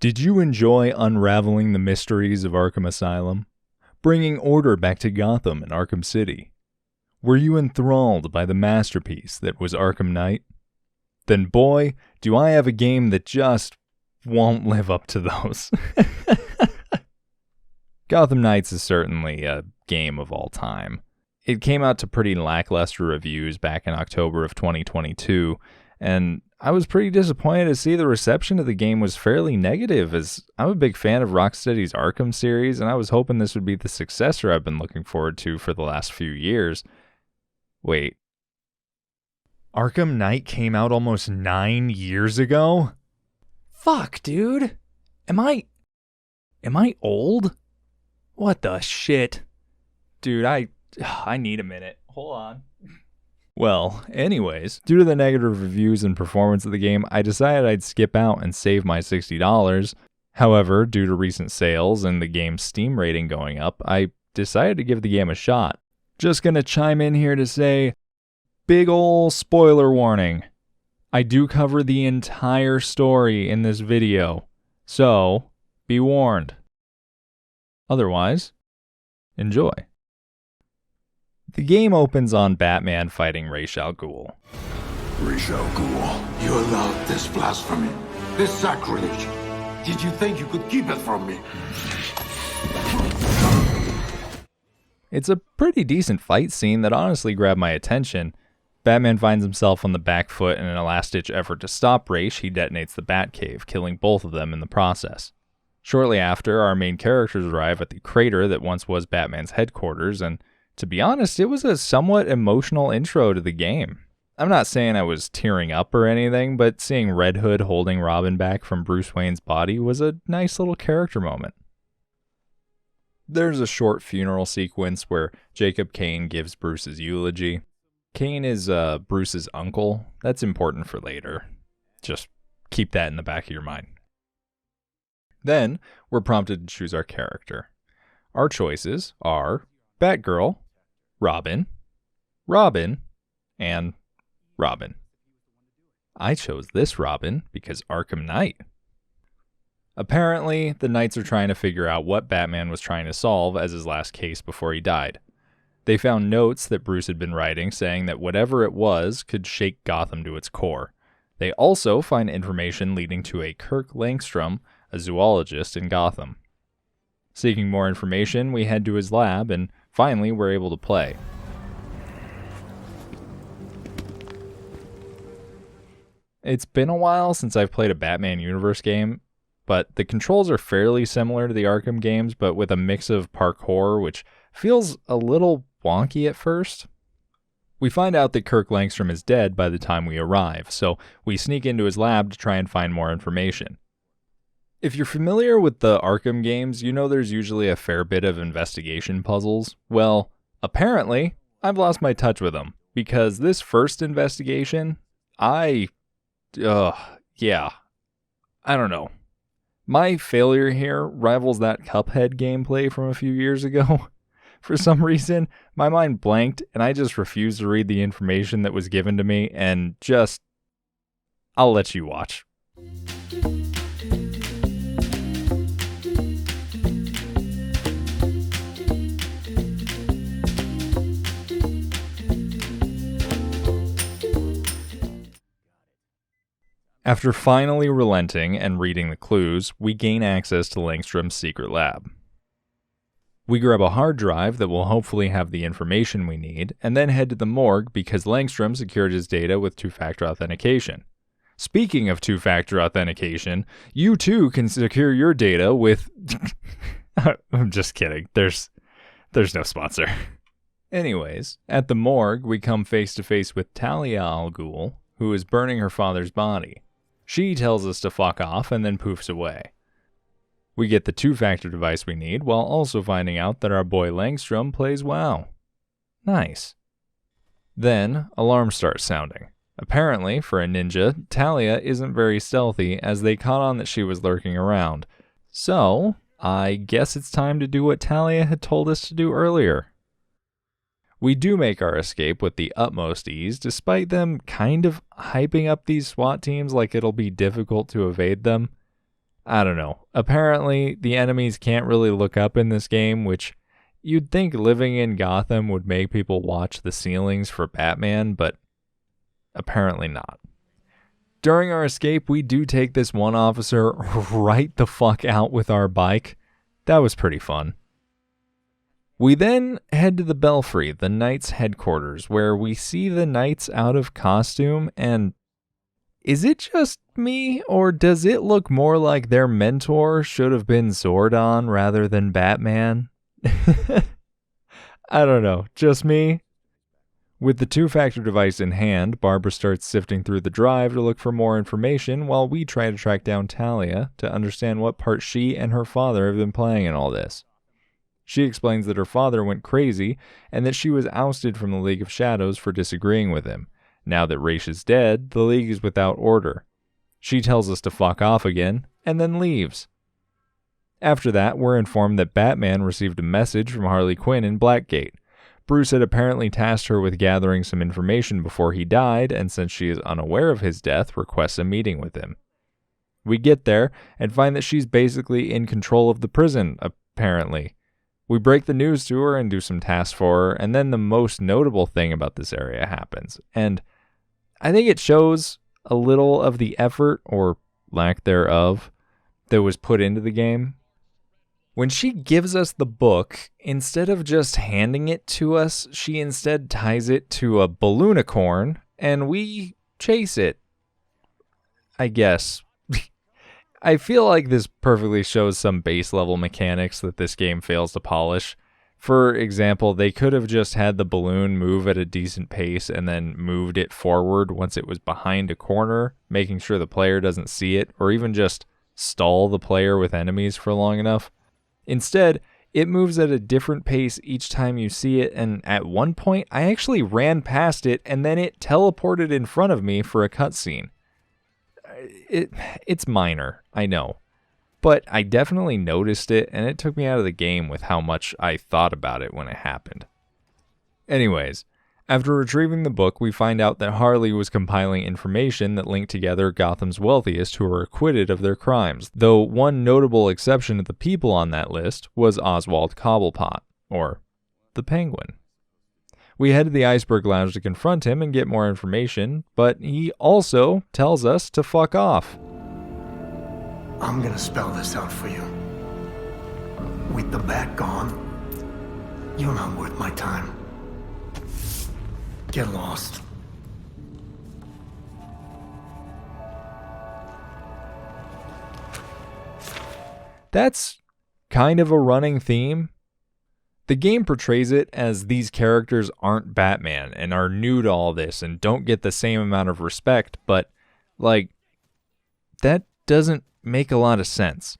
Did you enjoy unraveling the mysteries of Arkham Asylum? Bringing order back to Gotham and Arkham City? Were you enthralled by the masterpiece that was Arkham Knight? Then boy, do I have a game that just won't live up to those. Gotham Knights is certainly a game of all time. It came out to pretty lackluster reviews back in October of 2022, and I was pretty disappointed to see the reception of the game was fairly negative, as I'm a big fan of Rocksteady's Arkham series, and I was hoping this would be the successor I've been looking forward to for the last few years. Wait. Arkham Knight came out almost 9 years ago? Fuck, dude. Am I old? What the shit? Dude, I need a minute. Hold on. Well, anyways, due to the negative reviews and performance of the game, I decided I'd skip out and save my $60. However, due to recent sales and the game's Steam rating going up, I decided to give the game a shot. Just gonna chime in here to say, big ol' spoiler warning. I do cover the entire story in this video, so be warned. Otherwise, enjoy. The game opens on Batman fighting Ra's al Ghul. Ra's al Ghul, you allowed this blasphemy, this sacrilege. Did you think you could keep it from me? It's a pretty decent fight scene that honestly grabbed my attention. Batman finds himself on the back foot in an last-ditch effort to stop Ra's. He detonates the Batcave, killing both of them in the process. Shortly after, our main characters arrive at the crater that once was Batman's headquarters, and to be honest, it was a somewhat emotional intro to the game. I'm not saying I was tearing up or anything, but seeing Red Hood holding Robin back from Bruce Wayne's body was a nice little character moment. There's a short funeral sequence where Jacob Kane gives Bruce's eulogy. Kane is Bruce's uncle. That's important for later. Just keep that in the back of your mind. Then, we're prompted to choose our character. Our choices are Batgirl, Robin, and Robin. I chose this Robin because Arkham Knight. Apparently, the Knights are trying to figure out what Batman was trying to solve as his last case before he died. They found notes that Bruce had been writing saying that whatever it was could shake Gotham to its core. They also find information leading to a Kirk Langstrom, a zoologist in Gotham. Seeking more information, we head to his lab, and finally we're able to play. It's been a while since I've played a Batman Universe game, but the controls are fairly similar to the Arkham games, but with a mix of parkour, which feels a little wonky at first. We find out that Kirk Langstrom is dead by the time we arrive, so we sneak into his lab to try and find more information. If you're familiar with the Arkham games, you know there's usually a fair bit of investigation puzzles. Well, apparently, I've lost my touch with them, because this first investigation, I don't know. My failure here rivals that Cuphead gameplay from a few years ago. For some reason, my mind blanked and I just refused to read the information that was given to me and I'll let you watch. After finally relenting and reading the clues, we gain access to Langstrom's secret lab. We grab a hard drive that will hopefully have the information we need, and then head to the morgue because Langstrom secured his data with two-factor authentication. Speaking of two-factor authentication, you too can secure your data with... I'm just kidding. There's no sponsor. Anyways, at the morgue, we come face to face with Talia al Ghul, who is burning her father's body. She tells us to fuck off and then poofs away. We get the two-factor device we need while also finding out that our boy Langstrom plays WoW. Nice. Then, alarms start sounding. Apparently, for a ninja, Talia isn't very stealthy as they caught on that she was lurking around. So, I guess it's time to do what Talia had told us to do earlier. We do make our escape with the utmost ease, despite them kind of hyping up these SWAT teams like it'll be difficult to evade them. I don't know. Apparently, the enemies can't really look up in this game, which you'd think living in Gotham would make people watch the ceilings for Batman, but apparently not. During our escape, we do take this one officer right the fuck out with our bike. That was pretty fun. We then head to the Belfry, the Knights' headquarters, where we see the Knights out of costume, and is it just me, or does it look more like their mentor should have been Zordon rather than Batman? I don't know, just me? With the two-factor device in hand, Barbara starts sifting through the drive to look for more information while we try to track down Talia to understand what part she and her father have been playing in all this. She explains that her father went crazy and that she was ousted from the League of Shadows for disagreeing with him. Now that Ra's is dead, the League is without order. She tells us to fuck off again, and then leaves. After that, we're informed that Batman received a message from Harley Quinn in Blackgate. Bruce had apparently tasked her with gathering some information before he died, and since she is unaware of his death, requests a meeting with him. We get there and find that she's basically in control of the prison, apparently. We break the news to her and do some tasks for her, and then the most notable thing about this area happens. And I think it shows a little of the effort, or lack thereof, that was put into the game. When she gives us the book, instead of just handing it to us, she instead ties it to a balloonicorn, and we chase it. I guess. I feel like this perfectly shows some base level mechanics that this game fails to polish. For example, they could have just had the balloon move at a decent pace and then moved it forward once it was behind a corner, making sure the player doesn't see it, or even just stall the player with enemies for long enough. Instead, it moves at a different pace each time you see it, and at one point, I actually ran past it and then it teleported in front of me for a cutscene. It's minor, I know, but I definitely noticed it, and it took me out of the game with how much I thought about it when it happened. Anyways, after retrieving the book, we find out that Harley was compiling information that linked together Gotham's wealthiest who were acquitted of their crimes, though one notable exception to the people on that list was Oswald Cobblepot, or the Penguin. We head to the Iceberg Lounge to confront him and get more information, but he also tells us to fuck off. I'm gonna spell this out for you. With the bat gone, you're not worth my time. Get lost. That's kind of a running theme. The game portrays it as these characters aren't Batman and are new to all this and don't get the same amount of respect, but, that doesn't make a lot of sense.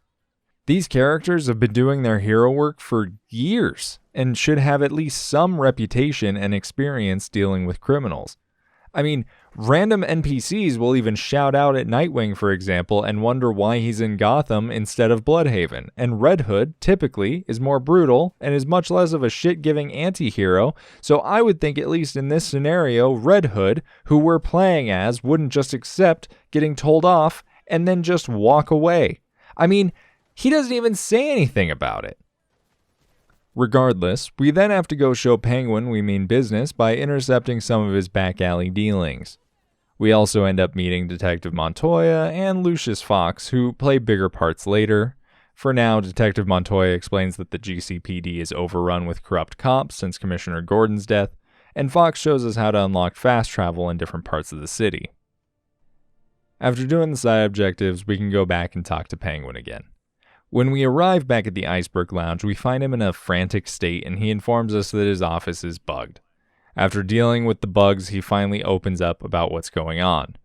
These characters have been doing their hero work for years and should have at least some reputation and experience dealing with criminals. I mean, random NPCs will even shout out at Nightwing, for example, and wonder why he's in Gotham instead of Bloodhaven. And Red Hood, typically, is more brutal and is much less of a shit-giving anti-hero, so I would think at least in this scenario, Red Hood, who we're playing as, wouldn't just accept getting told off and then just walk away. I mean, he doesn't even say anything about it. Regardless, we then have to go show Penguin we mean business by intercepting some of his back alley dealings. We also end up meeting Detective Montoya and Lucius Fox, who play bigger parts later. For now, Detective Montoya explains that the GCPD is overrun with corrupt cops since Commissioner Gordon's death, and Fox shows us how to unlock fast travel in different parts of the city. After doing the side objectives, we can go back and talk to Penguin again. When we arrive back at the Iceberg Lounge, we find him in a frantic state, and he informs us that his office is bugged. After dealing with the bugs, he finally opens up about what's going on.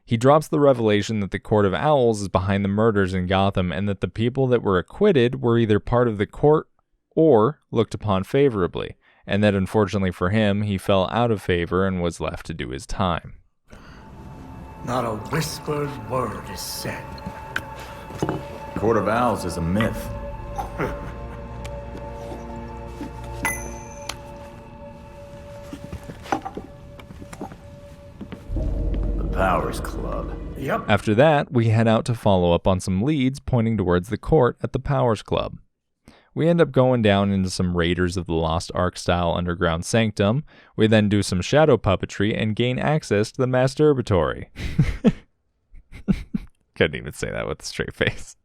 He drops the revelation that the Court of Owls is behind the murders in Gotham, and that the people that were acquitted were either part of the court or looked upon favorably, and that unfortunately for him, he fell out of favor and was left to do his time. Not a whispered word is said. Court of Owls is a myth. The Powers Club Yep. After that, we head out to follow up on some leads pointing towards the court at the Powers Club. We end up going down into some Raiders of the Lost Ark style underground sanctum. We then do some shadow puppetry and gain access to the masturbatory. Couldn't even say that with a straight face.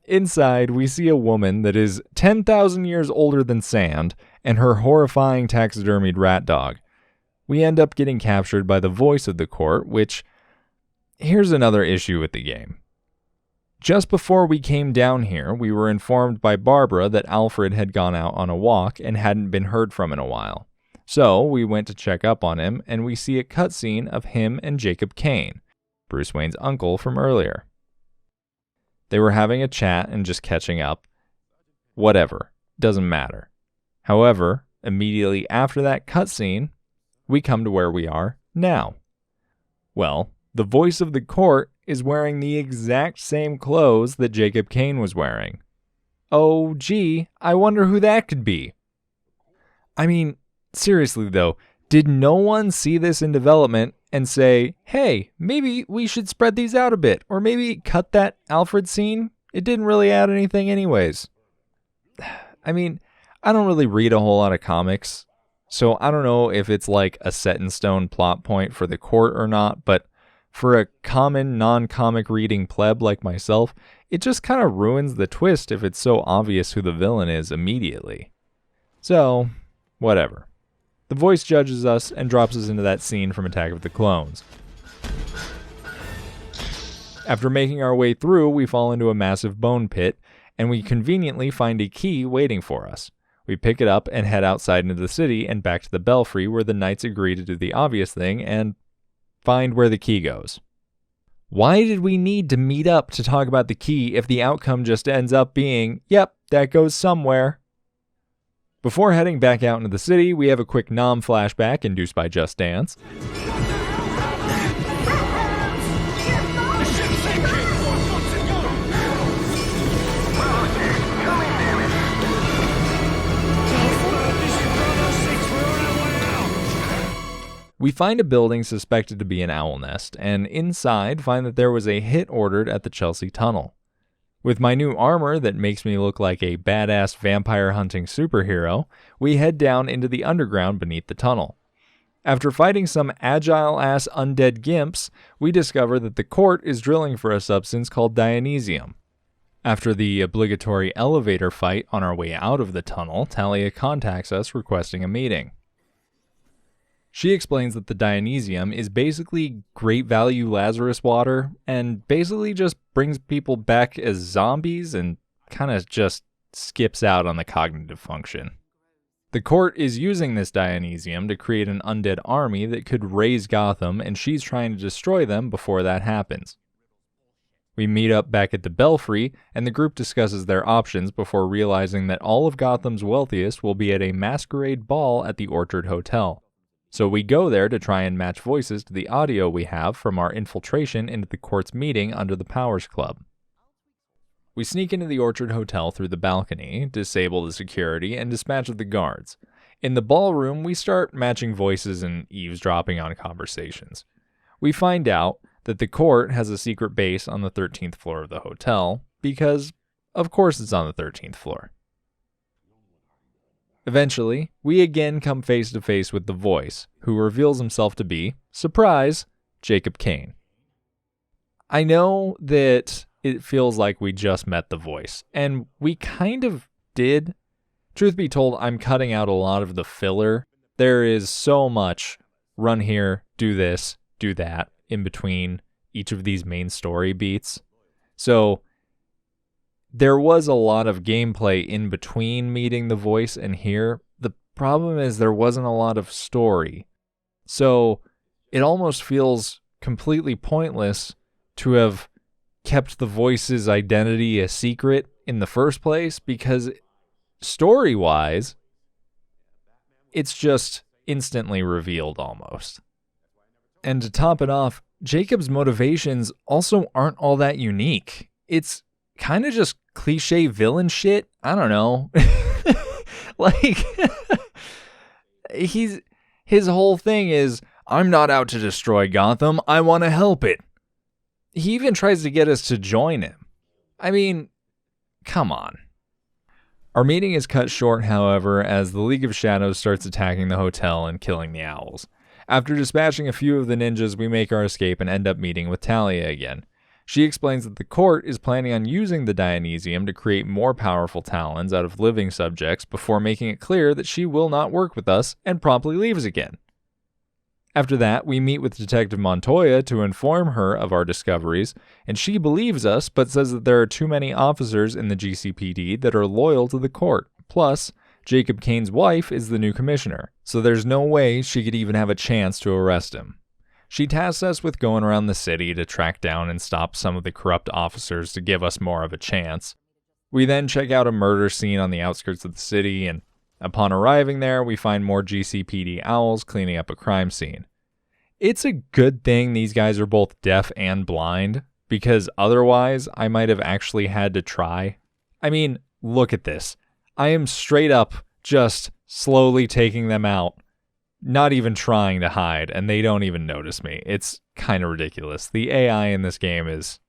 Inside, we see a woman that is 10,000 years older than Sand and her horrifying taxidermied rat dog. We end up getting captured by the voice of the court, which, here's another issue with the game. Just before we came down here, we were informed by Barbara that Alfred had gone out on a walk and hadn't been heard from in a while. So we went to check up on him, and we see a cutscene of him and Jacob Kane, Bruce Wayne's uncle from earlier. They were having a chat and just catching up. Whatever, doesn't matter. However, immediately after that cutscene, we come to where we are now. Well, the voice of the court is wearing the exact same clothes that Jacob Kane was wearing. Oh, gee, I wonder who that could be. I mean, seriously though, did no one see this in development and say, hey, maybe we should spread these out a bit, or maybe cut that Alfred scene? It didn't really add anything anyways. I mean, I don't really read a whole lot of comics, so I don't know if it's like a set-in-stone plot point for the court or not, but for a common non-comic reading pleb like myself, it just kind of ruins the twist if it's so obvious who the villain is immediately. So, whatever. The voice judges us and drops us into that scene from Attack of the Clones. After making our way through, we fall into a massive bone pit, and we conveniently find a key waiting for us. We pick it up and head outside into the city and back to the Belfry, where the knights agree to do the obvious thing and find where the key goes. Why did we need to meet up to talk about the key if the outcome just ends up being, yep, that goes somewhere? Before heading back out into the city, we have a quick Nom flashback induced by Just Dance. We find a building suspected to be an owl nest, and inside find that there was a hit ordered at the Chelsea Tunnel. With my new armor that makes me look like a badass vampire hunting superhero, we head down into the underground beneath the tunnel. After fighting some agile-ass undead gimps, we discover that the court is drilling for a substance called Dionysium. After the obligatory elevator fight on our way out of the tunnel, Talia contacts us requesting a meeting. She explains that the Dionysium is basically great value Lazarus water and basically just brings people back as zombies and kind of just skips out on the cognitive function. The court is using this Dionysium to create an undead army that could raise Gotham, and she's trying to destroy them before that happens. We meet up back at the Belfry, and the group discusses their options before realizing that all of Gotham's wealthiest will be at a Masquerade Ball at the Orchard Hotel. So we go there to try and match voices to the audio we have from our infiltration into the court's meeting under the Powers Club. We sneak into the Orchard Hotel through the balcony, disable the security, and dispatch of the guards. In the ballroom, we start matching voices and eavesdropping on conversations. We find out that the court has a secret base on the 13th floor of the hotel, because, of course, it's on the 13th floor. Eventually, we again come face to face with the voice, who reveals himself to be, surprise, Jacob Kane. I know that it feels like we just met the voice, and we kind of did. Truth be told, I'm cutting out a lot of the filler. There is so much run here, do this, do that, in between each of these main story beats. So there was a lot of gameplay in between meeting the voice and here. The problem is there wasn't a lot of story. So it almost feels completely pointless to have kept the voice's identity a secret in the first place, because story-wise, it's just instantly revealed almost. And to top it off, Jacob's motivations also aren't all that unique. It's kind of just cliche villain shit. I don't know. Like, his whole thing is, I'm not out to destroy Gotham, I want to help it. He even tries to get us to join him. I mean, come on. Our meeting is cut short, however, as the League of Shadows starts attacking the hotel and killing the owls. After dispatching a few of the ninjas, we make our escape and end up meeting with Talia again. She explains that the court is planning on using the Dionysium to create more powerful Talons out of living subjects before making it clear that she will not work with us and promptly leaves again. After that, we meet with Detective Montoya to inform her of our discoveries, and she believes us but says that there are too many officers in the GCPD that are loyal to the court. Plus, Jacob Kane's wife is the new commissioner, so there's no way she could even have a chance to arrest him. She tasks us with going around the city to track down and stop some of the corrupt officers to give us more of a chance. We then check out a murder scene on the outskirts of the city, and upon arriving there, we find more GCPD owls cleaning up a crime scene. It's a good thing these guys are both deaf and blind, because otherwise I might have actually had to try. I mean, look at this. I am straight up just slowly taking them out, not even trying to hide, and they don't even notice me. It's kind of ridiculous. The AI in this game is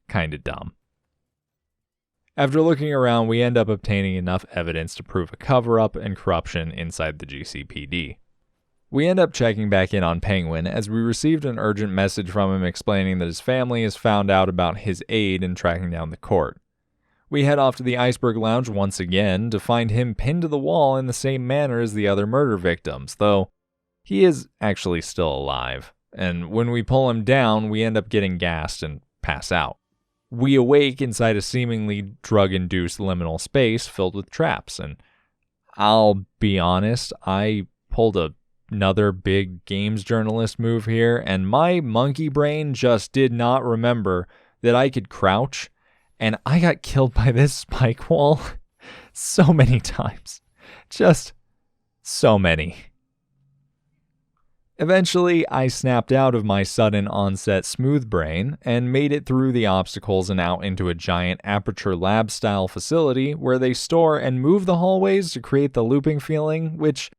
kind of dumb. After looking around, we end up obtaining enough evidence to prove a cover-up and corruption inside the GCPD. We end up checking back in on Penguin as we received an urgent message from him explaining that his family has found out about his aid in tracking down the court. We head off to the Iceberg Lounge once again to find him pinned to the wall in the same manner as the other murder victims, though he is actually still alive. And when we pull him down, we end up getting gassed and pass out. We awake inside a seemingly drug-induced liminal space filled with traps, and I'll be honest, I pulled another big games journalist move here, and my monkey brain just did not remember that I could crouch, and I got killed by this spike wall so many times. Just so many. Eventually, I snapped out of my sudden onset smooth brain and made it through the obstacles and out into a giant aperture lab style facility where they store and move the hallways to create the looping feeling, which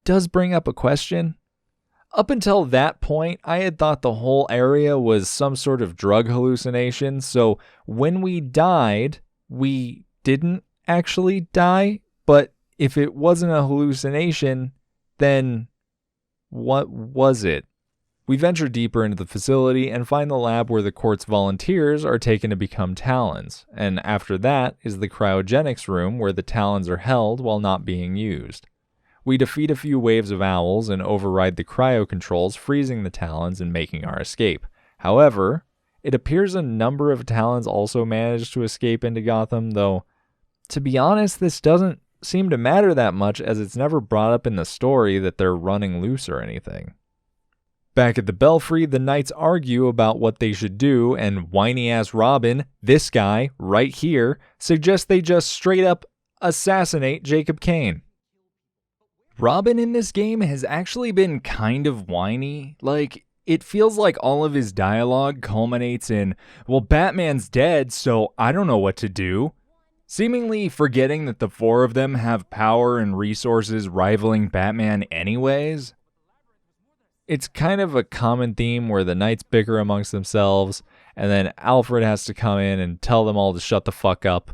does bring up a question. Up until that point, I had thought the whole area was some sort of drug hallucination, so when we died, we didn't actually die, but if it wasn't a hallucination, then what was it? We venture deeper into the facility and find the lab where the court's volunteers are taken to become Talons, and after that is the cryogenics room where the Talons are held while not being used. We defeat a few waves of owls and override the cryo controls, freezing the Talons and making our escape. However, it appears a number of Talons also managed to escape into Gotham, though, to be honest, this doesn't seem to matter that much as it's never brought up in the story that they're running loose or anything. Back at the Belfry, the knights argue about what they should do, and whiny-ass Robin, this guy, right here, suggests they just straight up assassinate Jacob Kane. Robin in this game has actually been kind of whiny. Like, it feels like all of his dialogue culminates in, well, Batman's dead, so I don't know what to do. Seemingly forgetting that the four of them have power and resources rivaling Batman anyways. It's kind of a common theme where the knights bicker amongst themselves, and then Alfred has to come in and tell them all to shut the fuck up.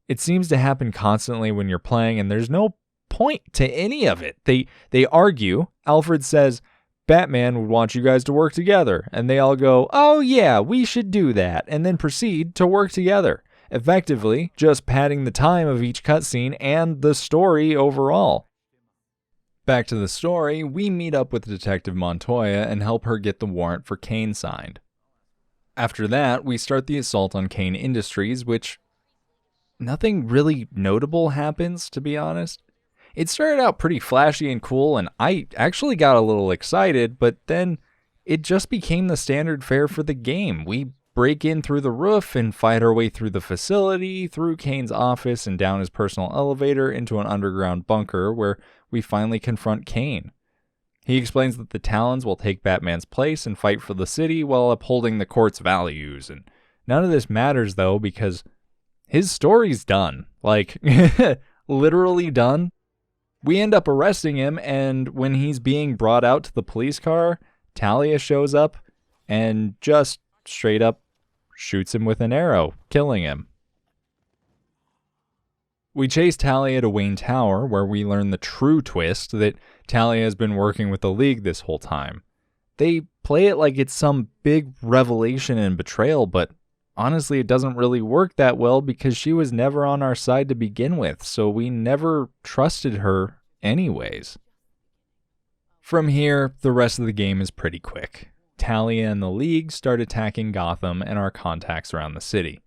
It seems to happen constantly when you're playing, and there's no point to any of it. They argue. Alfred says, Batman would want you guys to work together, and they all go, oh yeah, we should do that, and then proceed to work together, effectively just padding the time of each cutscene and the story overall. Back to the story, we meet up with Detective Montoya and help her get the warrant for Kane signed. After that, we start the assault on Kane Industries, which nothing really notable happens, to be honest. It started out pretty flashy and cool, and I actually got a little excited, but then it just became the standard fare for the game. We break in through the roof and fight our way through the facility, through Kane's office, and down his personal elevator into an underground bunker where we finally confront Kane. He explains that the Talons will take Batman's place and fight for the city while upholding the court's values, and none of this matters though because his story's done. Like, literally done. We end up arresting him, and when he's being brought out to the police car, Talia shows up and just straight up shoots him with an arrow, killing him. We chase Talia to Wayne Tower, where we learn the true twist that Talia has been working with the League this whole time. They play it like it's some big revelation and betrayal, but honestly, it doesn't really work that well because she was never on our side to begin with, so we never trusted her anyways. From here, the rest of the game is pretty quick. Talia and the League start attacking Gotham and our contacts around the city.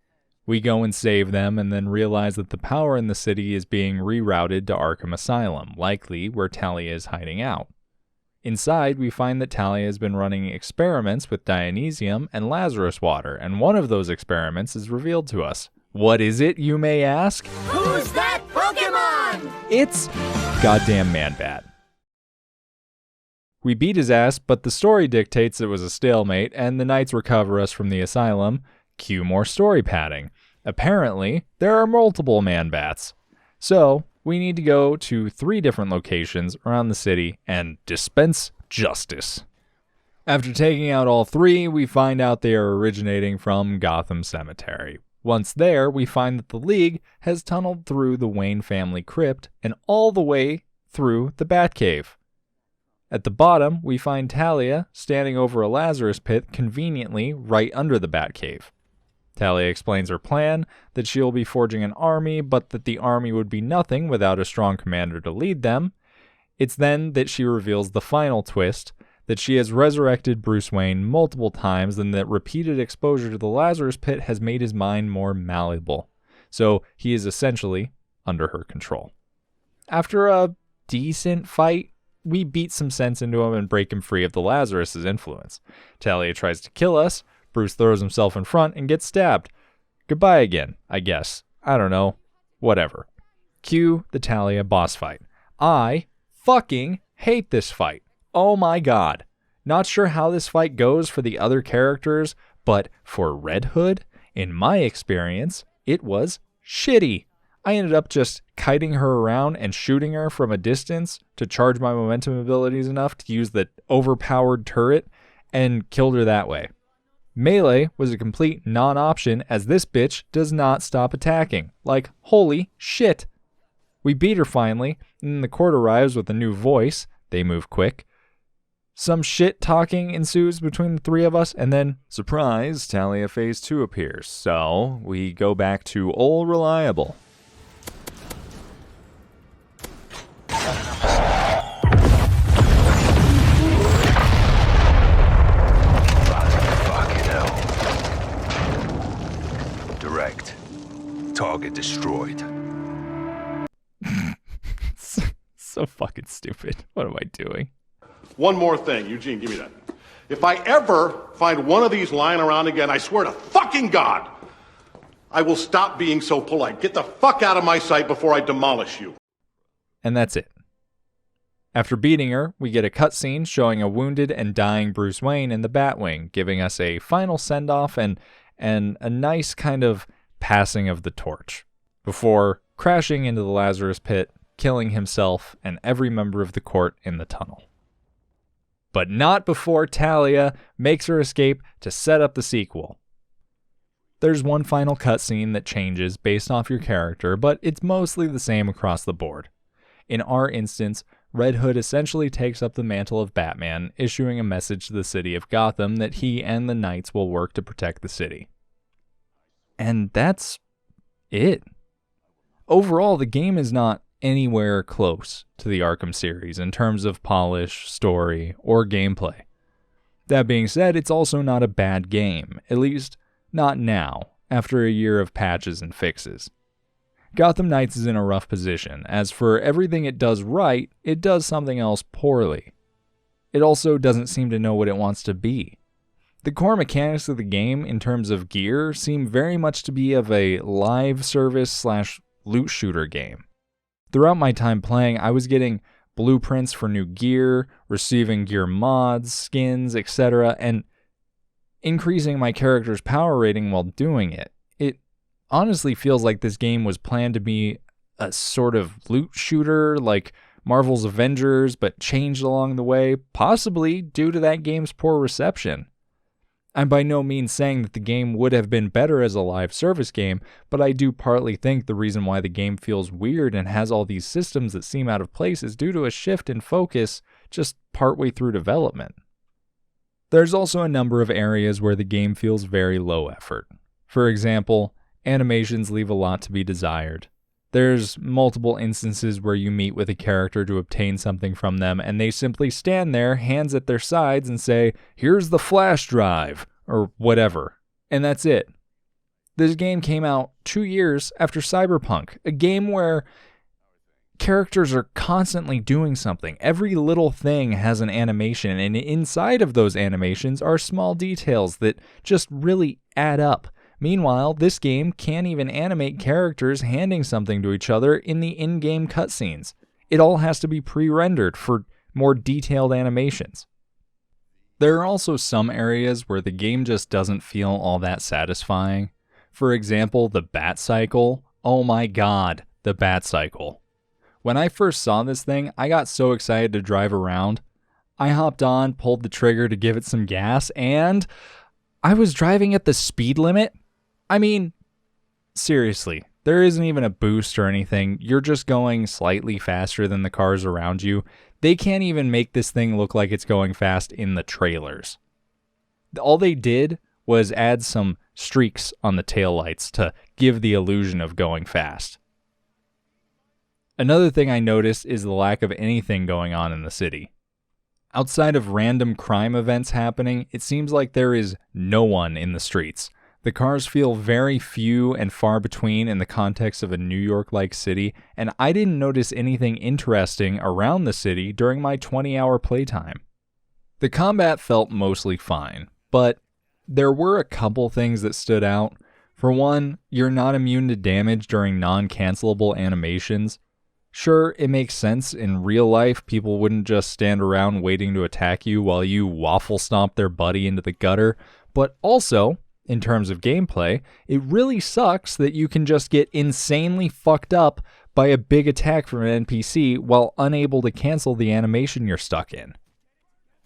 We go and save them and then realize that the power in the city is being rerouted to Arkham Asylum, likely where Talia is hiding out. Inside, we find that Talia has been running experiments with Dionysium and Lazarus water, and one of those experiments is revealed to us. What is it, you may ask? Who's that Pokemon? It's goddamn Man-Bat. We beat his ass, but the story dictates it was a stalemate, and the Knights recover us from the asylum. Cue more story padding. Apparently, there are multiple Man-Bats. So, we need to go to 3 different locations around the city and dispense justice. After taking out all 3, we find out they are originating from Gotham Cemetery. Once there, we find that the League has tunneled through the Wayne family crypt and all the way through the Batcave. At the bottom, we find Talia standing over a Lazarus pit conveniently right under the Batcave. Talia explains her plan, that she will be forging an army, but that the army would be nothing without a strong commander to lead them. It's then that she reveals the final twist, that she has resurrected Bruce Wayne multiple times and that repeated exposure to the Lazarus pit has made his mind more malleable. So he is essentially under her control. After a decent fight, we beat some sense into him and break him free of the Lazarus' influence. Talia tries to kill us. Bruce throws himself in front and gets stabbed. Goodbye again, I guess. I don't know. Whatever. Cue the Talia boss fight. I fucking hate this fight. Oh my god. Not sure how this fight goes for the other characters, but for Red Hood, in my experience, it was shitty. I ended up just kiting her around and shooting her from a distance to charge my momentum abilities enough to use the overpowered turret and killed her that way. Melee was a complete non-option as this bitch does not stop attacking. Like, holy shit. We beat her finally, and the court arrives with a new voice. They move quick. Some shit talking ensues between the 3 of us, and then, surprise, Talia Phase 2 appears. So, we go back to old reliable. Target destroyed. So fucking stupid. What am I doing? One more thing. Eugene, give me that. If I ever find one of these lying around again, I swear to fucking God, I will stop being so polite. Get the fuck out of my sight before I demolish you. And that's it. After beating her, we get a cutscene showing a wounded and dying Bruce Wayne in the Batwing, giving us a final send-off and a nice kind of passing of the torch, before crashing into the Lazarus pit, killing himself and every member of the court in the tunnel. But not before Talia makes her escape to set up the sequel. There's one final cutscene that changes based off your character, but it's mostly the same across the board. In our instance, Red Hood essentially takes up the mantle of Batman, issuing a message to the city of Gotham that he and the Knights will work to protect the city. And that's it. Overall, the game is not anywhere close to the Arkham series in terms of polish, story, or gameplay. That being said, it's also not a bad game, at least not now, after a year of patches and fixes. Gotham Knights is in a rough position, as for everything it does right, it does something else poorly. It also doesn't seem to know what it wants to be. The core mechanics of the game in terms of gear seem very much to be of a live service / loot shooter game. Throughout my time playing, I was getting blueprints for new gear, receiving gear mods, skins, etc., and increasing my character's power rating while doing it. It honestly feels like this game was planned to be a sort of loot shooter like Marvel's Avengers, but changed along the way, possibly due to that game's poor reception. I'm by no means saying that the game would have been better as a live service game, but I do partly think the reason why the game feels weird and has all these systems that seem out of place is due to a shift in focus just partway through development. There's also a number of areas where the game feels very low effort. For example, animations leave a lot to be desired. There's multiple instances where you meet with a character to obtain something from them, and they simply stand there, hands at their sides, and say, "Here's the flash drive," or whatever. And that's it. This game came out 2 years after Cyberpunk, a game where characters are constantly doing something. Every little thing has an animation, and inside of those animations are small details that just really add up. Meanwhile, this game can't even animate characters handing something to each other in the in-game cutscenes. It all has to be pre-rendered for more detailed animations. There are also some areas where the game just doesn't feel all that satisfying. For example, the Bat Cycle. Oh my god, the Bat Cycle. When I first saw this thing, I got so excited to drive around. I hopped on, pulled the trigger to give it some gas, and I was driving at the speed limit. I mean, seriously, there isn't even a boost or anything. You're just going slightly faster than the cars around you. They can't even make this thing look like it's going fast in the trailers. All they did was add some streaks on the taillights to give the illusion of going fast. Another thing I noticed is the lack of anything going on in the city. Outside of random crime events happening, it seems like there is no one in the streets. The cars feel very few and far between in the context of a New York-like city, and I didn't notice anything interesting around the city during my 20-hour playtime. The combat felt mostly fine, but there were a couple things that stood out. For one, you're not immune to damage during non-cancelable animations. Sure, it makes sense. In real life, people wouldn't just stand around waiting to attack you while you waffle stomp their buddy into the gutter, but also, in terms of gameplay, it really sucks that you can just get insanely fucked up by a big attack from an NPC while unable to cancel the animation you're stuck in.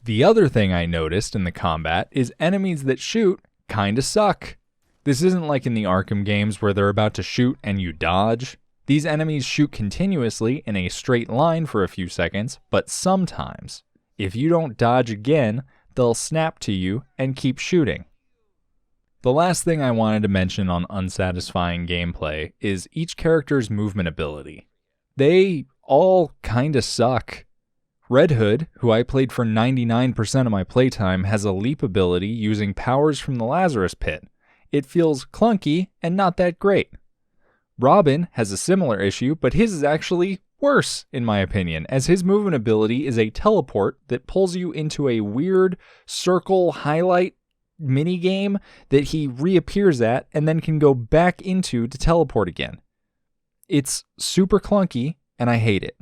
The other thing I noticed in the combat is enemies that shoot kinda suck. This isn't like in the Arkham games where they're about to shoot and you dodge. These enemies shoot continuously in a straight line for a few seconds, but sometimes, if you don't dodge again, they'll snap to you and keep shooting. The last thing I wanted to mention on unsatisfying gameplay is each character's movement ability. They all kinda suck. Red Hood, who I played for 99% of my playtime, has a leap ability using powers from the Lazarus Pit. It feels clunky and not that great. Robin has a similar issue, but his is actually worse, in my opinion, as his movement ability is a teleport that pulls you into a weird circle highlight minigame that he reappears at and then can go back into to teleport again. It's super clunky, and I hate it.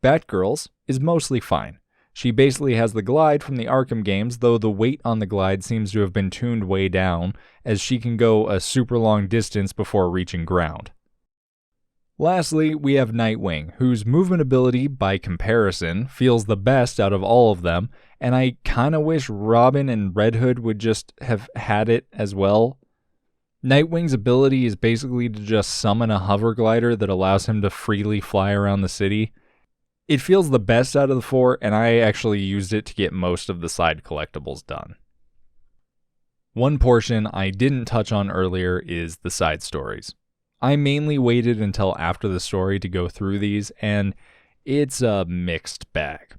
Batgirl's is mostly fine. She basically has the glide from the Arkham games, though the weight on the glide seems to have been tuned way down, as she can go a super long distance before reaching ground. Lastly, we have Nightwing, whose movement ability, by comparison, feels the best out of all of them, and I kinda wish Robin and Red Hood would just have had it as well. Nightwing's ability is basically to just summon a hover glider that allows him to freely fly around the city. It feels the best out of the four, and I actually used it to get most of the side collectibles done. One portion I didn't touch on earlier is the side stories. I mainly waited until after the story to go through these, and it's a mixed bag.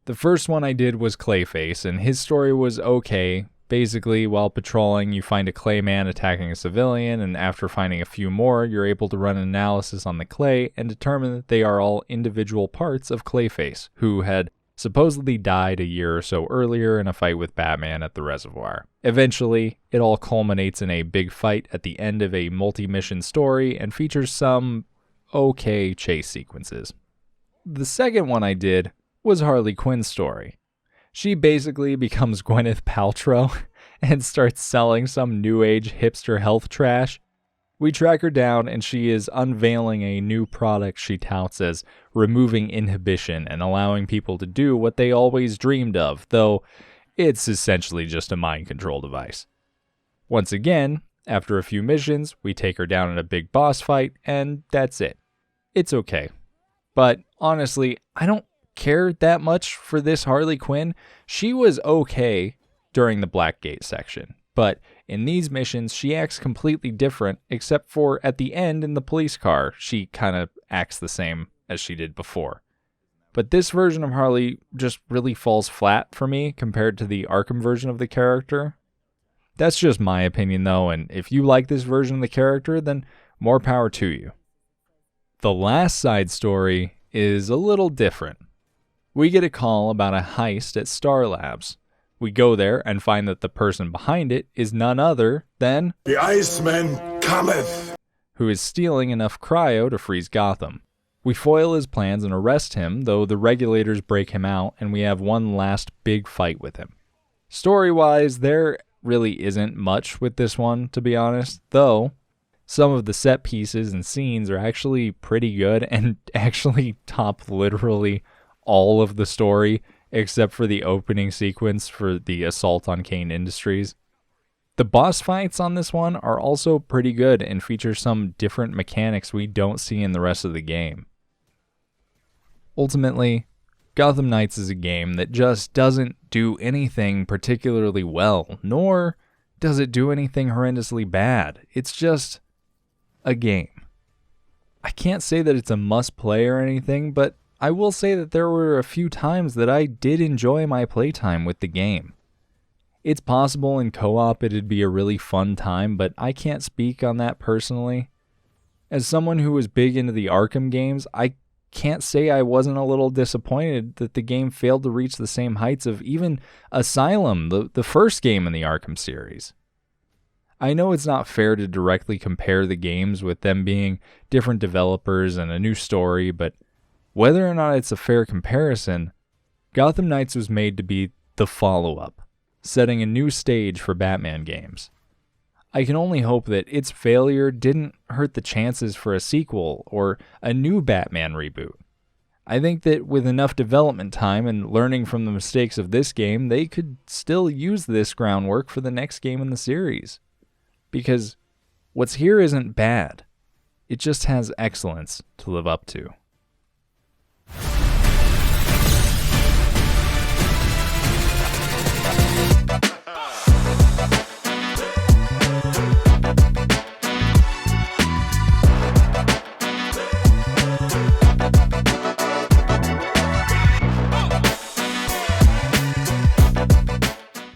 The first one I did was Clayface, and his story was okay. Basically, while patrolling, you find a clay man attacking a civilian, and after finding a few more, you're able to run an analysis on the clay and determine that they are all individual parts of Clayface, who had supposedly died a year or so earlier in a fight with Batman at the reservoir. Eventually, it all culminates in a big fight at the end of a multi-mission story and features some okay chase sequences. The second one I did was Harley Quinn's story. She basically becomes Gwyneth Paltrow and starts selling some new age hipster health trash. We track her down and she is unveiling a new product she touts as removing inhibition and allowing people to do what they always dreamed of, though It's essentially just a mind control device. Once again, after a few missions, we take her down in a big boss fight, and that's it. It's okay. But honestly, I don't care that much for this Harley Quinn. She was okay during the Blackgate section, but in these missions, she acts completely different, except for at the end in the police car, she kind of acts the same as she did before. But this version of Harley just really falls flat for me compared to the Arkham version of the character. That's just my opinion though, and if you like this version of the character, then more power to you. The last side story is a little different. We get a call about a heist at Star Labs. We go there and find that the person behind it is none other than The Iceman cometh, who is stealing enough cryo to freeze Gotham. We foil his plans and arrest him, though the regulators break him out and we have one last big fight with him. Story-wise, there really isn't much with this one, to be honest, though some of the set pieces and scenes are actually pretty good and actually top literally all of the story except for the opening sequence for the assault on Kane Industries. The boss fights on this one are also pretty good and feature some different mechanics we don't see in the rest of the game. Ultimately, Gotham Knights is a game that just doesn't do anything particularly well, nor does it do anything horrendously bad. It's just a game. I can't say that it's a must-play or anything, but I will say that there were a few times that I did enjoy my playtime with the game. It's possible in co-op it'd be a really fun time, but I can't speak on that personally. As someone who was big into the Arkham games, I can't say I wasn't a little disappointed that the game failed to reach the same heights of even Asylum, the first game in the Arkham series. I know it's not fair to directly compare the games with them being different developers and a new story, but whether or not it's a fair comparison, Gotham Knights was made to be the follow-up, setting a new stage for Batman games. I can only hope that its failure didn't hurt the chances for a sequel or a new Batman reboot. I think that with enough development time and learning from the mistakes of this game, they could still use this groundwork for the next game in the series. Because what's here isn't bad. It just has excellence to live up to.